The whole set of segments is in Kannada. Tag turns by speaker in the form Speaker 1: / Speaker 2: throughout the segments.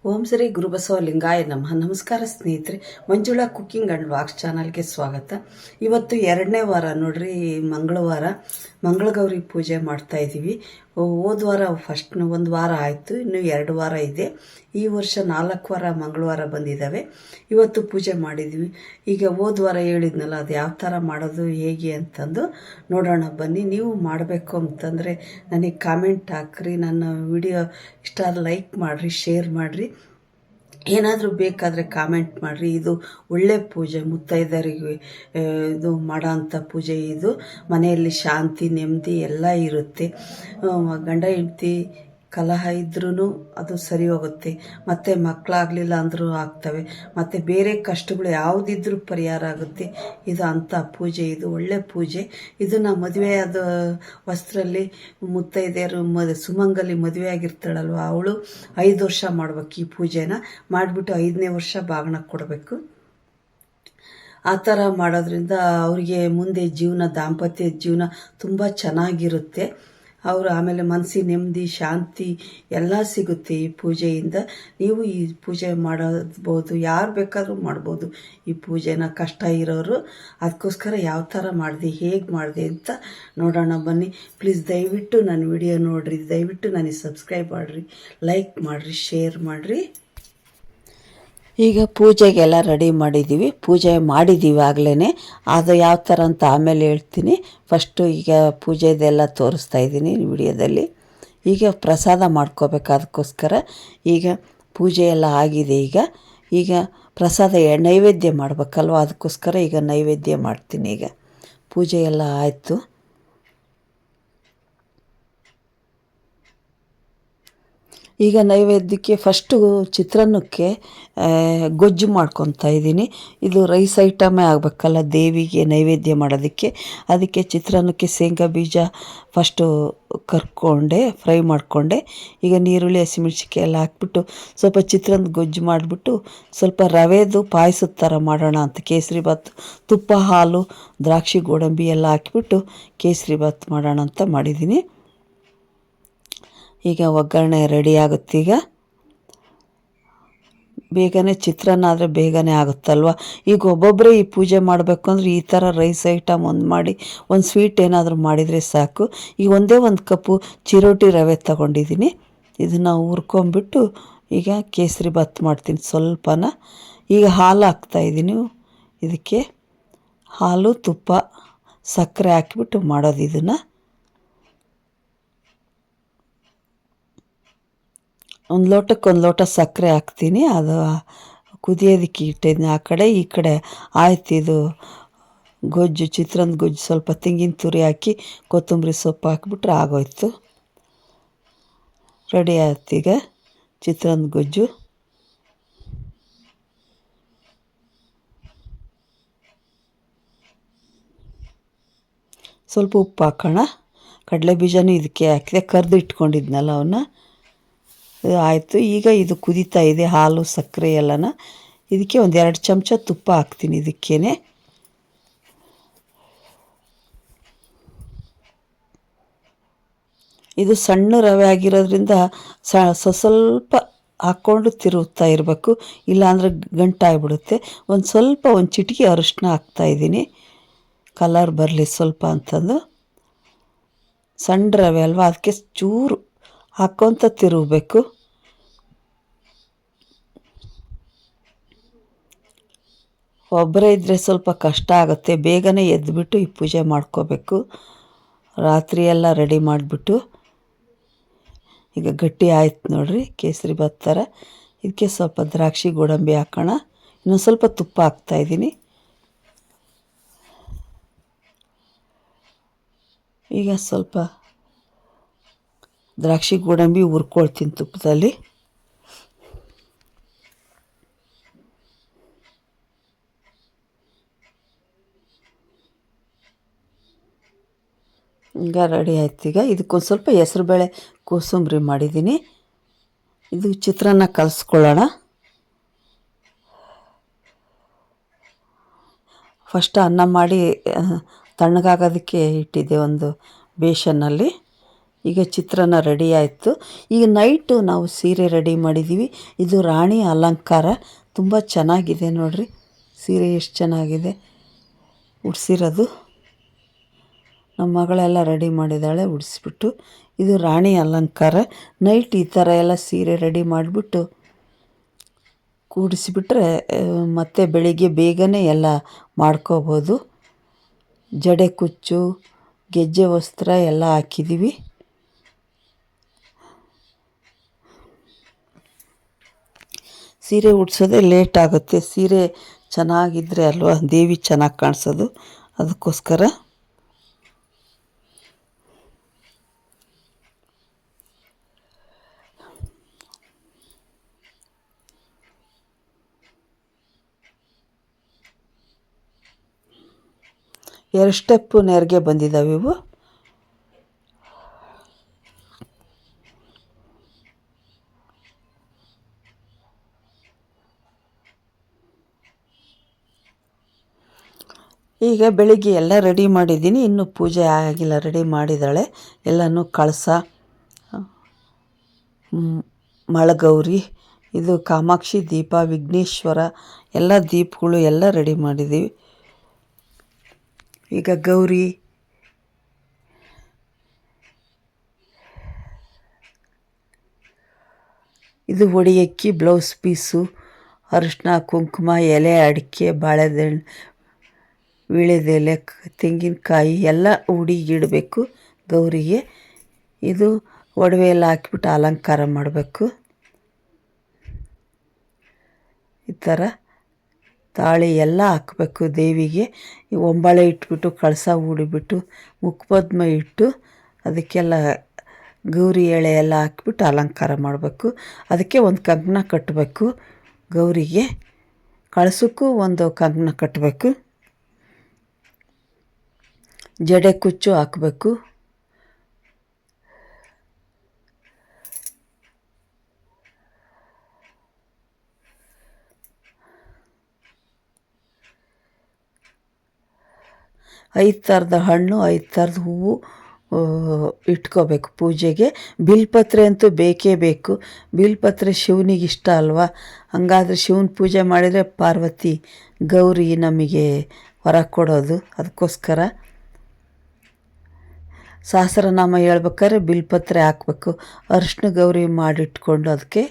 Speaker 1: ಓಂ ಶ್ರೀ ಗುರುಬಸವ ಲಿಂಗಾಯ ನಮಃ. ನಮಸ್ಕಾರ ಸ್ನೇಹಿತರೆ, ಮಂಜುಳಾ ಕುಕ್ಕಿಂಗ್ ಆ್ಯಂಡ್ ವಾಕ್ಸ್ ಚಾನಲ್ಗೆ ಸ್ವಾಗತ. ಇವತ್ತು 2ನೇ ವಾರ ನೋಡ್ರಿ, ಮಂಗಳವಾರ ಮಂಗಳಗೌರಿ ಪೂಜೆ ಮಾಡ್ತಾ ಇದ್ದೀವಿ. ಹೋದ ವಾರ ಒಂದು ವಾರ ಆಯಿತು, ಇನ್ನು 2 ವಾರ ಇದೆ. ಈ ವರ್ಷ 4 ವಾರ ಮಂಗಳವಾರ ಬಂದಿದ್ದಾವೆ. ಇವತ್ತು ಪೂಜೆ ಮಾಡಿದ್ವಿ. ಈಗ ಹೋದ ವಾರ ಹೇಳಿದ್ನಲ್ಲ, ಅದು ಯಾವ ಥರ ಮಾಡೋದು ಹೇಗೆ ಅಂತಂದು ನೋಡೋಣ ಬನ್ನಿ. ನೀವು ಮಾಡಬೇಕು ಅಂತಂದರೆ ನನಗೆ ಕಾಮೆಂಟ್ ಹಾಕ್ರಿ, ನನ್ನ ವಿಡಿಯೋ ಇಷ್ಟ ಆದ್ರೆ ಲೈಕ್ ಮಾಡಿರಿ, ಶೇರ್ ಮಾಡಿರಿ. ಏನಾದರೂ ಬೇಕಾದರೆ ಕಾಮೆಂಟ್ ಮಾಡಿರಿ. ಇದು ಒಳ್ಳೆ ಪೂಜೆ, ಮುತ್ತೈದರಿಗೆ ಇದು ಮಾಡೋ ಅಂಥ ಪೂಜೆ. ಇದು ಮನೆಯಲ್ಲಿ ಶಾಂತಿ ನೆಮ್ಮದಿ ಎಲ್ಲ ಇರುತ್ತೆ. ಗಂಡ ಹೆಂಡತಿ ಕಲಹ ಇದ್ರೂ ಅದು ಸರಿ ಹೋಗುತ್ತೆ, ಮತ್ತು ಮಕ್ಕಳಾಗಲಿಲ್ಲ ಅಂದರೂ ಆಗ್ತವೆ, ಮತ್ತು ಬೇರೆ ಕಷ್ಟಗಳು ಯಾವುದಿದ್ರೂ ಪರಿಹಾರ ಆಗುತ್ತೆ. ಇದು ಅಂಥ ಪೂಜೆ, ಇದು ಒಳ್ಳೆ ಪೂಜೆ. ಇದನ್ನು ಮದುವೆಯಾದ ವಸ್ತ್ರಲ್ಲಿ ಮುತ್ತೈದೆಯರು ಸುಮಂಗಲಿ ಮದುವೆ ಆಗಿರ್ತಾಳಲ್ವ, ಅವಳು 5 ವರ್ಷ ಮಾಡ್ಬೇಕು ಈ ಪೂಜೆನ. ಮಾಡಿಬಿಟ್ಟು 5ನೇ ವರ್ಷ ಬಾಗಿನ ಕೊಡಬೇಕು. ಆ ಥರ ಮಾಡೋದ್ರಿಂದ ಅವರಿಗೆ ಮುಂದೆ ದಾಂಪತ್ಯ ಜೀವನ ತುಂಬ ಚೆನ್ನಾಗಿರುತ್ತೆ. ಅವರು ಆಮೇಲೆ ಮನಸ್ಸಿನ ನೆಮ್ಮದಿ ಶಾಂತಿ ಎಲ್ಲ ಸಿಗುತ್ತೆ ಈ ಪೂಜೆಯಿಂದ. ನೀವು ಈ ಪೂಜೆ ಮಾಡಬಹುದು, ಯಾರು ಬೇಕಾದರೂ ಮಾಡ್ಬೋದು ಈ ಪೂಜೆನ. ಕಷ್ಟ ಇರೋರು ಅದಕ್ಕೋಸ್ಕರ ಯಾವ ಥರ ಮಾಡಿದೆ, ಹೇಗೆ ಮಾಡಿದೆ ಅಂತ ನೋಡೋಣ ಬನ್ನಿ. ಪ್ಲೀಸ್ ದಯವಿಟ್ಟು ನನ್ನ ವಿಡಿಯೋ ನೋಡಿರಿ, ದಯವಿಟ್ಟು ನನಗೆ ಸಬ್ಸ್ಕ್ರೈಬ್ ಮಾಡಿರಿ, ಲೈಕ್ ಮಾಡಿರಿ, ಶೇರ್ ಮಾಡಿರಿ. ಈಗ ಪೂಜೆಗೆಲ್ಲ ರೆಡಿ ಮಾಡಿದ್ದೀವಿ, ಪೂಜೆ ಮಾಡಿದ್ದೀವಿ ಆಗಲೇ. ಅದು ಯಾವ ಥರ ಅಂತ ಆಮೇಲೆ ಹೇಳ್ತೀನಿ. ಫಸ್ಟು ಈಗ ಪೂಜೆದೆಲ್ಲ ತೋರಿಸ್ತಾ ಇದ್ದೀನಿ ವಿಡಿಯೋದಲ್ಲಿ. ಈಗ ಪ್ರಸಾದ ಮಾಡ್ಕೋಬೇಕು, ಅದಕ್ಕೋಸ್ಕರ ಈಗ ಪೂಜೆ ಎಲ್ಲ ಆಗಿದೆ. ಈಗ ಪ್ರಸಾದ ನೈವೇದ್ಯ ಮಾಡಬೇಕಲ್ವ, ಅದಕ್ಕೋಸ್ಕರ ಈಗ ನೈವೇದ್ಯ ಮಾಡ್ತೀನಿ. ಈಗ ಪೂಜೆ ಎಲ್ಲ ಆಯಿತು. ಈಗ ನೈವೇದ್ಯಕ್ಕೆ ಫಸ್ಟು ಚಿತ್ರಾನ್ನಕ್ಕೆ ಗೊಜ್ಜು ಮಾಡ್ಕೊತಾ ಇದ್ದೀನಿ. ಇದು ರೈಸ್ ಐಟಮೇ ಆಗಬೇಕಲ್ಲ ದೇವಿಗೆ ನೈವೇದ್ಯ ಮಾಡೋದಕ್ಕೆ. ಅದಕ್ಕೆ ಚಿತ್ರಾನ್ನಕ್ಕೆ ಶೇಂಗಾ ಬೀಜ ಫಸ್ಟು ಕರ್ಕೊಂಡೆ, ಫ್ರೈ ಮಾಡಿಕೊಂಡೆ. ಈಗ ನೀರುಳ್ಳಿ ಹಸಿಮೆಣ್ಸಿಕಾಯಿ ಎಲ್ಲ ಹಾಕ್ಬಿಟ್ಟು ಸ್ವಲ್ಪ ಚಿತ್ರಾನ್ನ ಗೊಜ್ಜು ಮಾಡಿಬಿಟ್ಟು ಸ್ವಲ್ಪ ರವೆದು ಪಾಯಸದ ಥರ ಮಾಡೋಣ ಅಂತ ಕೇಸರಿಬಾತ್, ತುಪ್ಪ, ಹಾಲು, ದ್ರಾಕ್ಷಿ, ಗೋಡಂಬಿ ಎಲ್ಲ ಹಾಕಿಬಿಟ್ಟು ಕೇಸರಿಬಾತ್ ಮಾಡೋಣ ಅಂತ ಮಾಡಿದ್ದೀನಿ. ಈಗ ಒಗ್ಗರಣೆ ರೆಡಿ ಆಗುತ್ತೆ. ಬೇಗನೆ ಚಿತ್ರಾನ್ನ ಆದರೆ ಬೇಗನೆ ಆಗುತ್ತಲ್ವ. ಈಗ ಒಬ್ಬೊಬ್ಬರೇ ಈ ಪೂಜೆ ಮಾಡಬೇಕು ಅಂದರೆ ಈ ಥರ ರೈಸ್ ಐಟಮ್ ಒಂದು ಮಾಡಿ, ಒಂದು ಸ್ವೀಟ್ ಏನಾದರೂ ಮಾಡಿದರೆ ಸಾಕು. ಈಗ ಒಂದೇ ಒಂದು ಕಪ್ಪು ಚಿರೋಟಿ ರವೆ ತಗೊಂಡಿದ್ದೀನಿ. ಇದನ್ನು ಹುರ್ಕೊಂಬಿಟ್ಟು ಈಗ ಕೇಸರಿಬಾತ್ ಮಾಡ್ತೀನಿ ಸ್ವಲ್ಪನ. ಈಗ ಹಾಲು ಹಾಕ್ತಾಯಿದ್ದೀನಿ. ಇದಕ್ಕೆ ಹಾಲು, ತುಪ್ಪ, ಸಕ್ಕರೆ ಹಾಕಿಬಿಟ್ಟು ಮಾಡೋದು. ಇದನ್ನು ಒಂದು ಲೋಟಕ್ಕೆ 1 ಲೋಟ ಸಕ್ಕರೆ ಹಾಕ್ತೀನಿ. ಅದು ಕುದಿಯೋದಕ್ಕೆ ಇಟ್ಟಿದ್ದೀನಿ. ಆ ಕಡೆ ಈ ಕಡೆ ಆಯ್ತು. ಇದು ಗೊಜ್ಜು, ಚಿತ್ರಾನ್ನ ಗೊಜ್ಜು, ಸ್ವಲ್ಪ ತೆಂಗಿನ ತುರಿ ಹಾಕಿ ಕೊತ್ತಂಬರಿ ಸೊಪ್ಪು ಹಾಕಿಬಿಟ್ರೆ ಆಗೋಯ್ತು, ರೆಡಿ ಆಯ್ತು. ಈಗ ಚಿತ್ರಾನ್ನ ಗೊಜ್ಜು. ಸ್ವಲ್ಪ ಉಪ್ಪು ಹಾಕೋಣ. ಕಡಲೆ ಬೀಜನೂ ಇದಕ್ಕೆ ಹಾಕಿದೆ, ಕರೆದು ಇಟ್ಕೊಂಡಿದ್ನಲ್ಲ ಅವನ್ನ. ಆಯಿತು. ಈಗ ಇದು ಕುದೀತಾ ಇದೆ, ಹಾಲು ಸಕ್ಕರೆ ಎಲ್ಲನ. ಇದಕ್ಕೆ 1-2 ಚಮಚ ತುಪ್ಪ ಹಾಕ್ತೀನಿ. ಇದಕ್ಕೇನೆ ಇದು ಸಣ್ಣ ರವೆ ಆಗಿರೋದ್ರಿಂದ ಸ್ವಲ್ಪ ಹಾಕ್ಕೊಂಡು ತಿರುಗ್ತಾ ಇರಬೇಕು, ಇಲ್ಲಾಂದರೆ ಗಂಟಾಗ್ಬಿಡುತ್ತೆ. ಒಂದು ಚಿಟಿಕೆ ಅರಿಶಿನ ಹಾಕ್ತಾಯಿದ್ದೀನಿ, ಕಲರ್ ಬರಲಿ ಸ್ವಲ್ಪ ಅಂತಂದು. ಸಣ್ಣ ರವೆ ಅಲ್ವಾ, ಅದಕ್ಕೆ ಚೂರು ಹಾಕ್ಕೊತ ತಿರುಗಬೇಕು. ಒಬ್ಬರೇ ಇದ್ದರೆ ಸ್ವಲ್ಪ ಕಷ್ಟ ಆಗುತ್ತೆ. ಬೇಗನೆ ಎದ್ದುಬಿಟ್ಟು ಈ ಪೂಜೆ ಮಾಡ್ಕೋಬೇಕು. ರಾತ್ರಿ ಎಲ್ಲ ರೆಡಿ ಮಾಡಿಬಿಟ್ಟು ಈಗ ಗಟ್ಟಿ ಆಯ್ತು ನೋಡಿರಿ, ಕೇಸರಿಬಾತ್ ಥರ. ಇದಕ್ಕೆ ಸ್ವಲ್ಪ ದ್ರಾಕ್ಷಿ, ಗೋಡಂಬಿ ಹಾಕೋಣ. ಇನ್ನೊಂದು ಸ್ವಲ್ಪ ತುಪ್ಪ ಹಾಕ್ತಾಯಿದ್ದೀನಿ. ಈಗ ಸ್ವಲ್ಪ ದ್ರಾಕ್ಷಿ, ಗೋಡಂಬಿ ಹುರ್ಕೊಳ್ತೀನಿ ತುಪ್ಪದಲ್ಲಿ. ಈಗ ರೆಡಿ ಆಯ್ತು. ಈಗ ಇದಕ್ಕೊಂದು ಸ್ವಲ್ಪ ಹೆಸ್ರುಬೇಳೆ ಕೋಸಂಬರಿ ಮಾಡಿದ್ದೀನಿ. ಇದು ಚಿತ್ರಾನ್ನ ಕಲಿಸ್ಕೊಳ್ಳೋಣ. ಫಸ್ಟ್ ಅನ್ನ ಮಾಡಿ ತಣ್ಣಗಾಗೋದಕ್ಕೆ ಇಟ್ಟಿದ್ದೆ ಒಂದು ಬೇಷನ್ನಲ್ಲಿ. ಈಗ ಚಿತ್ರಾನ್ನ ರೆಡಿ ಆಯಿತು. ಈಗ ನೈಟು ನಾವು ಸೀರೆ ರೆಡಿ ಮಾಡಿದ್ದೀವಿ. ಇದು ರಾಣಿ ಅಲಂಕಾರ, ತುಂಬ ಚೆನ್ನಾಗಿದೆ ನೋಡಿರಿ. ಸೀರೆ ಎಷ್ಟು ಚೆನ್ನಾಗಿದೆ ಉಡಿಸಿರೋದು. ನಮ್ಮ ಮಗಳೆಲ್ಲ ರೆಡಿ ಮಾಡಿದ್ದಾಳೆ ಉಡಿಸ್ಬಿಟ್ಟು. ಇದು ರಾಣಿ ಅಲಂಕಾರ. ನೈಟ್ ಈ ಥರ ಎಲ್ಲ ಸೀರೆ ರೆಡಿ ಮಾಡಿಬಿಟ್ಟು ಕೂಡಿಸಿಬಿಟ್ರೆ ಮತ್ತೆ ಬೆಳಿಗ್ಗೆ ಬೇಗನೆ ಎಲ್ಲ ಮಾಡ್ಕೋಬೋದು. ಜಡೆ ಕುಚ್ಚು, ಗೆಜ್ಜೆ ವಸ್ತ್ರ ಎಲ್ಲ ಹಾಕಿದ್ದೀವಿ. ಸೀರೆ ಉಡ್ಸೋದೇ ಲೇಟ್ ಆಗುತ್ತೆ. ಸೀರೆ ಚೆನ್ನಾಗಿದ್ದರೆ ಅಲ್ವಾ ದೇವಿ ಚೆನ್ನಾಗಿ ಕಾಣಿಸೋದು, ಅದಕ್ಕೋಸ್ಕರ. ಎರಡು ಸ್ಟೆಪ್ಪು ನೆರಿಗೆ ಬಂದಿದ್ದಾವೆ ಇವು. ಈಗ ಬೆಳಿಗ್ಗೆ ಎಲ್ಲ ರೆಡಿ ಮಾಡಿದ್ದೀನಿ, ಇನ್ನೂ ಪೂಜೆ ಆಗಿಲ್ಲ, ರೆಡಿ ಮಾಡಿದ್ದಾಳೆ. ಎಲ್ಲನೂ ಕಳಸ, ಮಳಗೌರಿ, ಇದು ಕಾಮಾಕ್ಷಿ ದೀಪ, ವಿಘ್ನೇಶ್ವರ ಎಲ್ಲ ದೀಪಗಳು ಎಲ್ಲ ರೆಡಿ ಮಾಡಿದ್ದೀವಿ. ಈಗ ಗೌರಿ, ಇದು ಒಡಿಯಕ್ಕಿ, ಬ್ಲೌಸ್ ಪೀಸು, ಅರಿಶಿನ ಕುಂಕುಮ, ಎಲೆ, ಅಡಿಕೆ, ಬಾಳೆದೆಣ್ಣೆ, ವೀಳ್ಯದೆಲೆ, ತೆಂಗಿನಕಾಯಿ ಎಲ್ಲ ಉಡಿಗಿಡಬೇಕು ಗೌರಿಗೆ. ಇದು ಒಡವೆ ಎಲ್ಲ ಹಾಕಿಬಿಟ್ಟು ಅಲಂಕಾರ ಮಾಡಬೇಕು. ಈ ಥರ ತಾಳಿ ಎಲ್ಲ ಹಾಕಬೇಕು ದೇವಿಗೆ. ಒಂಬಾಳೆ ಇಟ್ಬಿಟ್ಟು ಕಳಸ ಹೂಡಿಬಿಟ್ಟು ಮುಖಪದ್ಮ ಇಟ್ಟು ಅದಕ್ಕೆಲ್ಲ ಗೌರಿ ಎಳೆ ಎಲ್ಲ ಹಾಕ್ಬಿಟ್ಟು ಅಲಂಕಾರ ಮಾಡಬೇಕು. ಅದಕ್ಕೆ ಒಂದು ಕಂಕಣ ಕಟ್ಟಬೇಕು ಗೌರಿಗೆ. ಕಳಸಕ್ಕೂ ಒಂದು ಕಂಕಣ ಕಟ್ಟಬೇಕು. ಜಡೆ ಕುಚ್ಚು ಹಾಕಬೇಕು. ಐದು ಥರದ ಹಣ್ಣು, 5 ಥರದ ಹೂವು ಇಟ್ಕೋಬೇಕು ಪೂಜೆಗೆ. ಬಿಲ್ಪತ್ರೆ ಅಂತೂ ಬೇಕೇ ಬೇಕು. ಬಿಲ್ಪತ್ರೆ ಶಿವನಿಗೆ ಇಷ್ಟ ಅಲ್ವಾ, ಹಂಗಾದರೆ ಶಿವನ ಪೂಜೆ ಮಾಡಿದರೆ ಪಾರ್ವತಿ ಗೌರಿ ನಮಗೆ ವರ ಕೊಡೋದು. ಅದಕ್ಕೋಸ್ಕರ ಸಹಸ್ರನಾಮ ಹೇಳ್ಬೇಕಾದ್ರೆ ಬಿಲ್ಪತ್ರೆ ಹಾಕಬೇಕು. ಅರಿಶಿನ ಗೌರಿ ಮಾಡಿಟ್ಕೊಂಡು ಅದಕ್ಕೆ.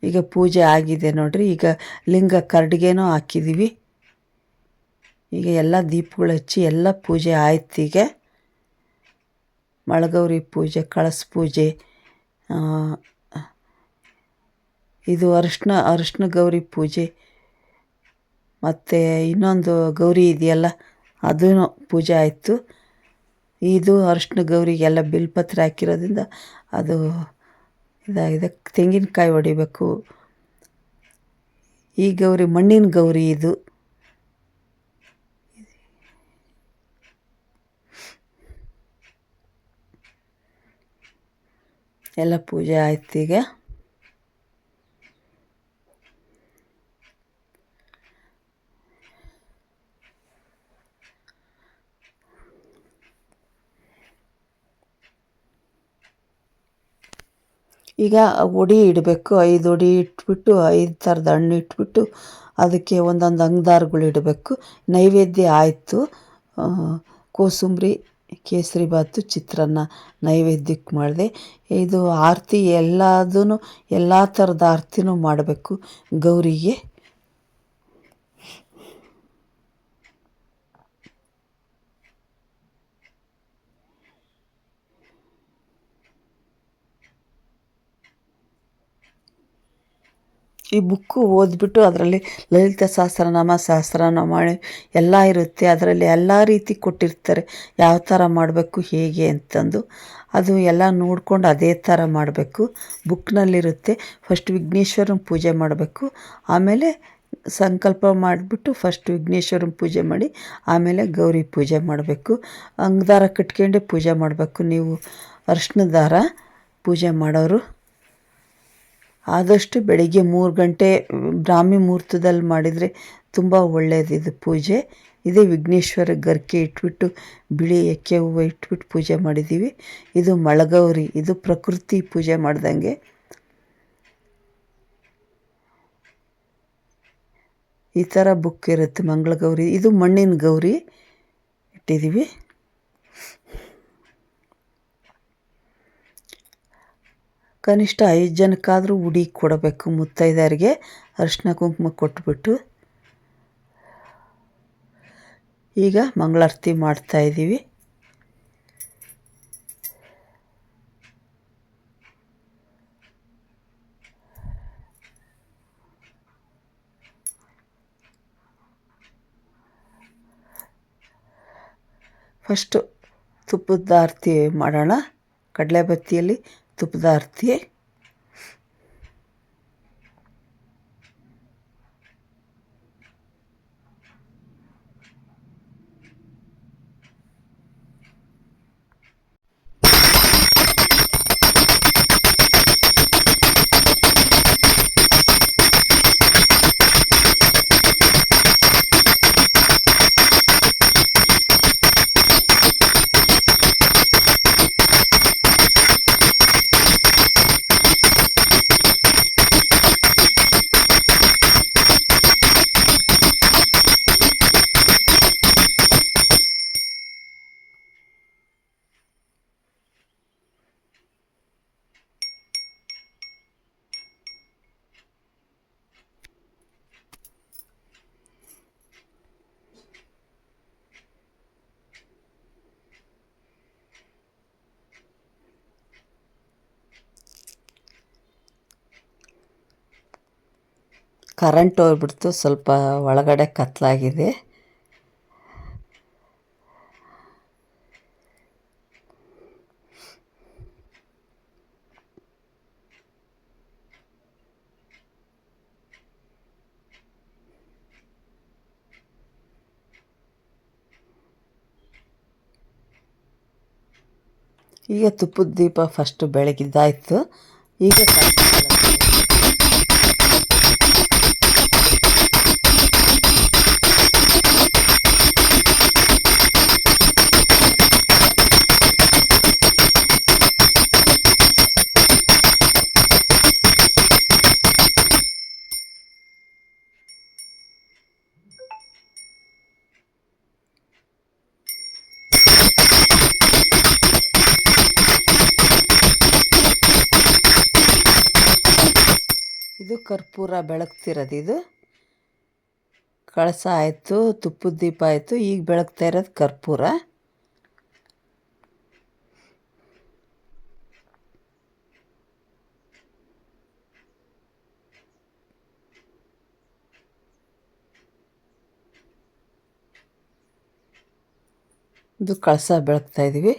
Speaker 1: ಈಗ ಪೂಜೆ ಆಗಿದೆ ನೋಡಿರಿ. ಈಗ ಲಿಂಗ ಕರಡಿಗೆನೂ ಹಾಕಿದ್ದೀವಿ. ಈಗ ಎಲ್ಲ ದೀಪಗಳು ಹಚ್ಚಿ ಎಲ್ಲ ಪೂಜೆ ಆಯ್ತು. ಈಗ ಮಳಗೌರಿ ಪೂಜೆ, ಕಳಸ ಪೂಜೆ, ಇದು ಅರಿಶಿನ ಗೌರಿ ಪೂಜೆ, ಮತ್ತು ಇನ್ನೊಂದು ಗೌರಿ ಇದೆಯಲ್ಲ ಅದೂ ಪೂಜೆ ಆಯಿತು. ಇದು ಅರಿಶಿನ ಗೌರಿಗೆಲ್ಲ ಬಿಲ್ಪತ್ರೆ ಹಾಕಿರೋದ್ರಿಂದ ಅದು ಇದಾಗಿದೆ. ತೆಂಗಿನಕಾಯಿ ಹೊಡಿಬೇಕು. ಈ ಗೌರಿ ಮಣ್ಣಿನ ಗೌರಿ ಇದು. ಎಲ್ಲ ಪೂಜೆ ಆಯ್ತು. ಈಗ ಒಡಿ ಇಡಬೇಕು. 5 ಒಡಿ ಇಟ್ಬಿಟ್ಟು 5 ಥರದ ಹಣ್ಣು ಇಟ್ಬಿಟ್ಟು ಅದಕ್ಕೆ ಒಂದೊಂದು ಅಂಗದಾರಗಳು ಇಡಬೇಕು. ನೈವೇದ್ಯ ಆಯಿತು. ಕೋಸಂಬರಿ, ಕೇಸರಿ ಬಾತು, ಚಿತ್ರಾನ್ನ ನೈವೇದ್ಯಕ್ಕೆ ಮಾಡಿದೆ. ಇದು ಆರತಿ ಎಲ್ಲದೂ ಎಲ್ಲ ಥರದ ಆರತಿನೂ ಮಾಡಬೇಕು ಗೌರಿಗೆ. ಈ ಬುಕ್ಕು ಓದ್ಬಿಟ್ಟು ಅದರಲ್ಲಿ ಲಲಿತ ಸಹಸ್ರನಾಮ ಎಲ್ಲ ಇರುತ್ತೆ. ಅದರಲ್ಲಿ ಎಲ್ಲ ರೀತಿ ಕೊಟ್ಟಿರ್ತಾರೆ, ಯಾವ ಥರ ಮಾಡಬೇಕು ಹೇಗೆ ಅಂತಂದು. ಅದು ಎಲ್ಲ ನೋಡ್ಕೊಂಡು ಅದೇ ಥರ ಮಾಡಬೇಕು. ಬುಕ್ನಲ್ಲಿರುತ್ತೆ. ಫಸ್ಟ್ ವಿಘ್ನೇಶ್ವರನ ಪೂಜೆ ಮಾಡಬೇಕು, ಆಮೇಲೆ ಸಂಕಲ್ಪ ಮಾಡಿಬಿಟ್ಟು ಫಸ್ಟ್ ವಿಘ್ನೇಶ್ವರನ ಪೂಜೆ ಮಾಡಿ ಆಮೇಲೆ ಗೌರಿ ಪೂಜೆ ಮಾಡಬೇಕು. ಅಂಗದಾರ ಕಟ್ಕೊಂಡೆ ಪೂಜೆ ಮಾಡಬೇಕು. ನೀವು ಅರಿಶಿನ ದಾರ ಪೂಜೆ ಮಾಡೋರು ಆದಷ್ಟು ಬೆಳಿಗ್ಗೆ 3 ಗಂಟೆ ಬ್ರಾಹ್ಮಿ ಮುಹೂರ್ತದಲ್ಲಿ ಮಾಡಿದರೆ ತುಂಬ ಒಳ್ಳೆಯದಿದು ಪೂಜೆ. ಇದೇ ವಿಘ್ನೇಶ್ವರ ಗರ್ಕೆ ಇಟ್ಬಿಟ್ಟು ಬಿಳಿ ಎಕ್ಕೆ ಹೂವು ಇಟ್ಬಿಟ್ಟು ಪೂಜೆ ಮಾಡಿದ್ದೀವಿ. ಇದು ಮಳಗೌರಿ, ಇದು ಪ್ರಕೃತಿ ಪೂಜೆ ಮಾಡ್ದಂಗೆ. ಈ ಥರ ಬುಕ್ ಇರುತ್ತೆ ಮಂಗಳಗೌರಿ. ಇದು ಮಣ್ಣಿನ ಗೌರಿ ಇಟ್ಟಿದ್ದೀವಿ. ಕನಿಷ್ಠ 5 ಜನಕ್ಕಾದರೂ ಉಡಿ ಕೊಡಬೇಕು. ಮುತ್ತೈದೆಯರಿಗೆ ಅರಿಶಿನ ಕುಂಕುಮ ಕೊಟ್ಬಿಟ್ಟು ಈಗ ಮಂಗಳಾರತಿ ಮಾಡ್ತಾಯಿದ್ದೀವಿ. ಫಸ್ಟು ತುಪ್ಪದ ಆರತಿ ಮಾಡೋಣ. ಕಡಲೆ ಬತ್ತಿಯಲ್ಲಿ ತುಪ್ಪದ ಆರತಿ. ಕರೆಂಟ್ ಹೋಗ್ಬಿಡ್ತು, ಸ್ವಲ್ಪ ಒಳಗಡೆ ಕತ್ತಲಾಗಿದೆ. ಈಗ ತುಪ್ಪದ ದೀಪ ಫಸ್ಟ್ ಬೆಳಗಿದ್ದಾಯಿತು. ಈಗ ಇದು ಕರ್ಪೂರ ಬೆಳಗ್ತಿರೋದು. ಇದು ಕಳಸ ಆಯಿತು, ತುಪ್ಪದ ದೀಪ ಆಯಿತು. ಈಗ ಬೆಳಗ್ತಾ ಇರೋದು ಕರ್ಪೂರ. ಇದು ಕಳಸ ಬೆಳಗ್ತಾ ಇದ್ದೀವಿ.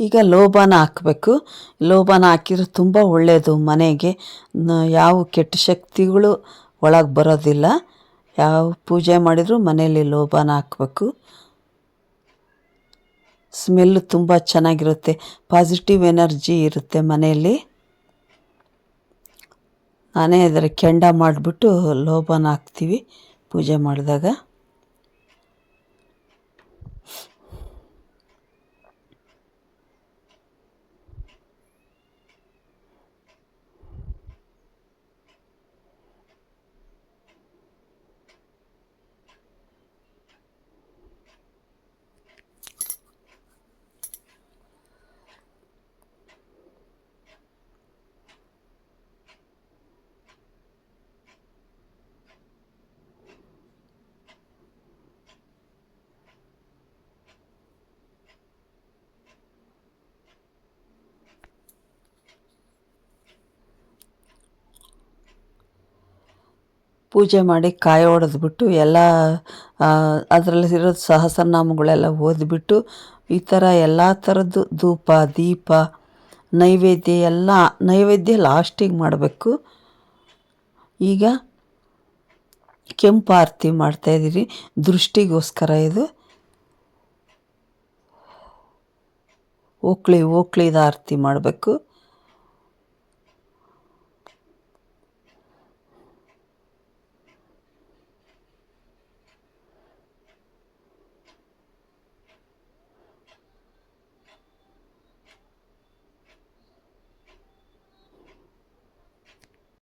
Speaker 1: ಈಗ ಲೋಬಾನ ಹಾಕಬೇಕು. ಲೋಬಾನ ಹಾಕಿದ್ರೆ ತುಂಬ ಒಳ್ಳೆಯದು. ಮನೆಗೆ ಯಾವ ಕೆಟ್ಟ ಶಕ್ತಿಗಳು ಒಳಗೆ ಬರೋದಿಲ್ಲ. ಯಾವ ಪೂಜೆ ಮಾಡಿದರೂ ಮನೆಯಲ್ಲಿ ಲೋಬಾನ ಹಾಕಬೇಕು. ಸ್ಮೆಲ್ಲು ತುಂಬ ಚೆನ್ನಾಗಿರುತ್ತೆ. ಪಾಸಿಟಿವ್ ಎನರ್ಜಿ ಇರುತ್ತೆ ಮನೆಯಲ್ಲಿ. ನಾನೇ ಅದರ ಕೆಂಡ ಮಾಡಿಬಿಟ್ಟು ಲೋಬಾನ ಹಾಕ್ತೀವಿ ಪೂಜೆ ಮಾಡಿದಾಗ. ಪೂಜೆ ಮಾಡಿ ಕಾಯಿ ಹೊಡೆದ್ಬಿಟ್ಟು ಎಲ್ಲ ಅದರಲ್ಲಿರೋದು ಸಹಸ್ರನಾಮಗಳೆಲ್ಲ ಓದಿಬಿಟ್ಟು ಈ ಥರ ಎಲ್ಲ ಥರದ್ದು ಧೂಪ ದೀಪ ನೈವೇದ್ಯ ಲಾಸ್ಟಿಗೆ ಮಾಡಬೇಕು. ಈಗ ಕೆಂಪು ಆರತಿ ಮಾಡ್ತಾಯಿದ್ದೀರಿ, ದೃಷ್ಟಿಗೋಸ್ಕರ ಇದು. ಓಕ್ಳಿದ ಆರತಿ ಮಾಡಬೇಕು.